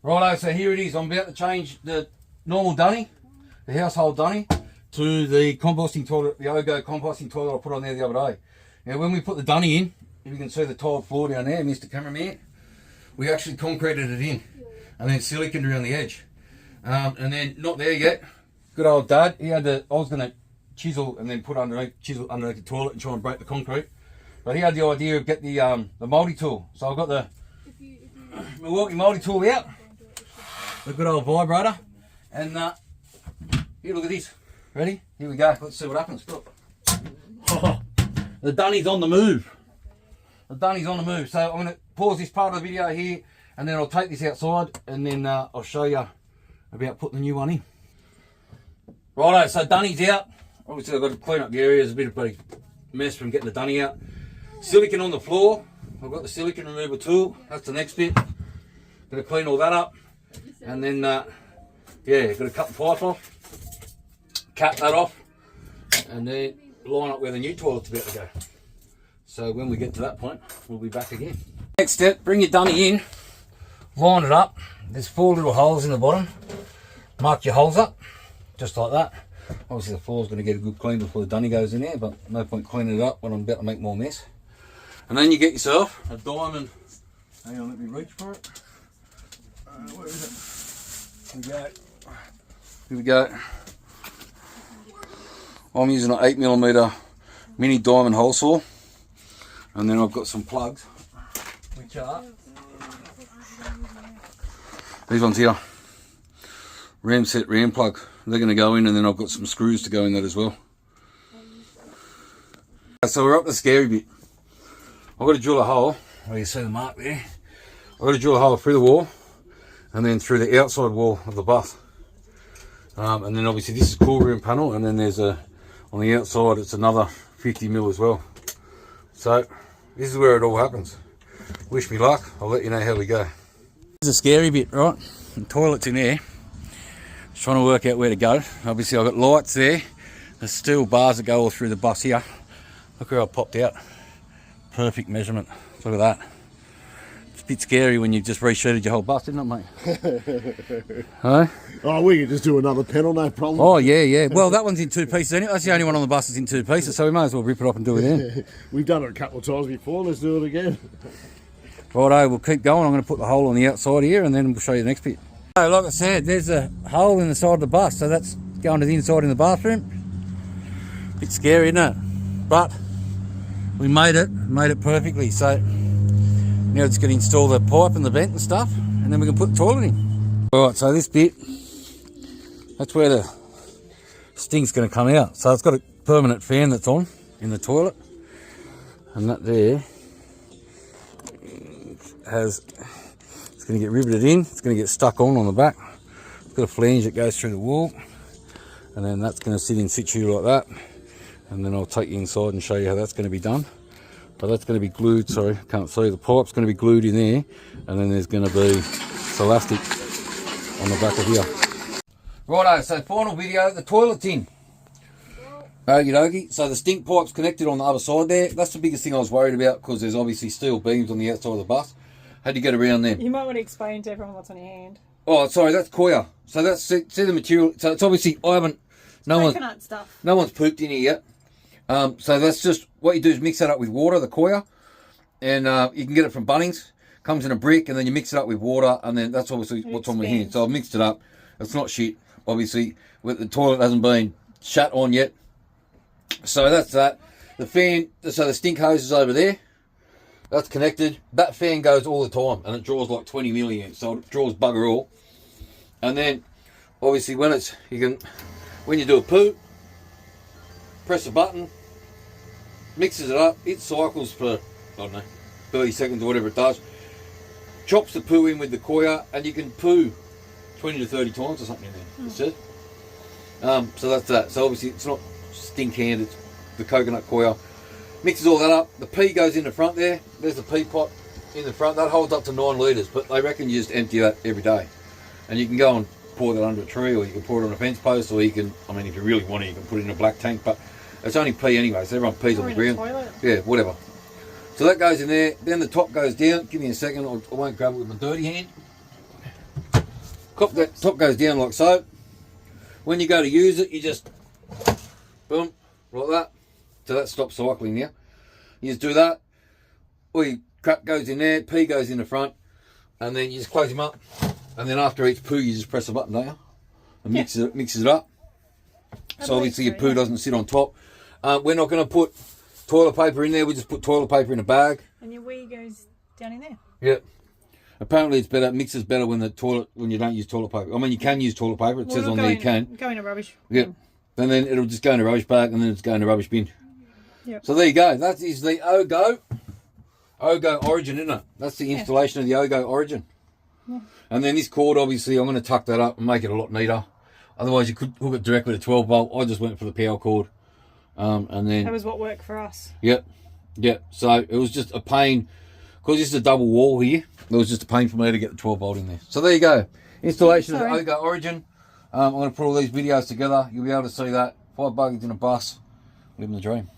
Righto, so here it is. I'm about to change the normal dunny, the household dunny, to the composting toilet, the OGO composting toilet I put on there the other day. Now when we put the dunny in, if you can see the tiled floor down there, Mr. Cameraman, we actually concreted it in and then siliconed around the edge. And then, not there yet, good old Dad, he had the, I was going to chisel and then put chisel underneath the toilet and try and break the concrete. But he had the idea of get the multi-tool. So I've got the Milwaukee multi-tool out, the good old vibrator, and here, look at this. Ready? Here we go. Let's see what happens. Look. The dunny's on the move. The dunny's on the move. So I'm going to pause this part of the video here, and then I'll take this outside, and then I'll show you about putting the new one in. Righto, so dunny's out. Obviously I've got to clean up the area. There's a bit of a mess from getting the dunny out. Silicon on the floor. I've got the silicon removal tool. That's the next bit. Gonna clean all that up, and then yeah, got to cut the pipe off, cap that off, and then line up where the new toilet's about to go. So when we get to that point, we'll be back again. Next step, bring your dunny in, line it up. There's 4 little holes in the bottom. Mark your holes up, just like that. Obviously the floor's going to get a good clean before the dunny goes in there, but no point cleaning it up when I'm about to make more mess. And then you get yourself a diamond. Hang on, let me reach for it. Where is it? Here we go. Here we go. I'm using an 8mm mini diamond hole saw, and then I've got some plugs, which are these ones here. Ram set ram plug. They're going to go in, and then I've got some screws to go in that as well. So we're up the scary bit. I've got to drill a hole. Oh, you see the mark there? I've got to drill a hole through the wall, and then through the outside wall of the bath. And then obviously this is cool room panel, and then there's a, on the outside it's another 50mm as well. So this is where it all happens. Wish me luck. I'll let you know how we go. This is a scary bit, right? The toilet's in there. Just trying to work out where to go. Obviously I've got lights there. There's steel bars that go all through the bus here. Look where I popped out. Perfect measurement. Look at that. It's a bit scary when you just resheeted your whole bus, isn't it, mate? Huh? Oh, we could just do another panel, no problem. Oh, yeah, yeah. Well, that one's in 2 pieces anyway. That's the only one on the bus that's in 2 pieces, so we may as well rip it up and do it in. We've done it a couple of times before. Let's do it again. Righto, we'll keep going. I'm going to put the hole on the outside here, and then we'll show you the next bit. So, like I said, there's a hole in the side of the bus, so that's going to the inside in the bathroom. Bit scary, isn't it? But we made it perfectly. So now it's going to install the pipe and the vent and stuff, and then we can put the toilet in. Alright, so this bit, that's where the stink's going to come out. So it's got a permanent fan that's on in the toilet, and that there has, it's going to get riveted in, it's going to get stuck on the back. It's got a flange that goes through the wall, and then that's going to sit in situ like that. And then I'll take you inside and show you how that's going to be done. But that's going to be glued, sorry, can't see, the pipe's going to be glued in there, and then there's going to be elastic on the back of here. Righto, so final video, the toilet's in. Okie dokie, so the stink pipe's connected on the other side there. That's the biggest thing I was worried about, because there's obviously steel beams on the outside of the bus. Had to get around them. You might want to explain to everyone what's on your hand. Oh, sorry, that's coir. So that's, see the material, so it's obviously, no one's pooped in here yet. So that's just, what you do is mix that up with water, the coir, and you can get it from Bunnings. Comes in a brick, and then you mix it up with water, and then that's obviously what's on my hand. So I've mixed it up. It's not shit, obviously. The toilet hasn't been shut on yet. So that's that. The fan, so the stink hose is over there. That's connected. That fan goes all the time, and it draws like 20 milliamps, so it draws bugger all. And then, obviously, when you do a poo, press a button, mixes it up, it cycles for, I don't know, 30 seconds or whatever it does, chops the poo in with the coir, and you can poo 20 to 30 times or something in there, it says. So that's that. So obviously it's not stink hand, it's the coconut coir. Mixes all that up, the pee goes in the front there, there's the pee pot in the front, that holds up to 9 litres, but they reckon you just empty that every day. And you can go and pour that under a tree, or you can pour it on a fence post, or you can, I mean, if you really want it, you can put it in a black tank, but it's only pee anyway, so everyone pees on the ground. Yeah, whatever. So that goes in there, then the top goes down. Give me a second, I won't grab it with my dirty hand. top goes down like so. When you go to use it, you just boom, like that. So that stops cycling now. You just do that. All your crap goes in there, pee goes in the front, and then you just close them up. And then after each poo, you just press a button, don't you? And mixes it up. So obviously your poo doesn't sit on top. We're not going to put toilet paper in there. We just put toilet paper in a bag. And your wee goes down in there. Yep. Apparently it's better. Mixes better when you don't use toilet paper. I mean, you can use toilet paper. It says on there you can. Go in a rubbish. Yep. And then it'll just go in a rubbish bag, and then it's go in a rubbish bin. Yep. So there you go. That is the OGO Origin, isn't it? That's the installation of the OGO Origin. Yeah. And then this cord, obviously, I'm going to tuck that up and make it a lot neater. Otherwise, you could hook it directly to 12 volt. I just went for the power cord. And then that was what worked for us. Yep. So it was just a pain. Because this is a double wall here, it was just a pain for me to get the 12 volt in there. So there you go. Installation of the OGO Origin. I'm going to put all these videos together. You'll be able to see that. 5 buggies in a bus. Living the dream.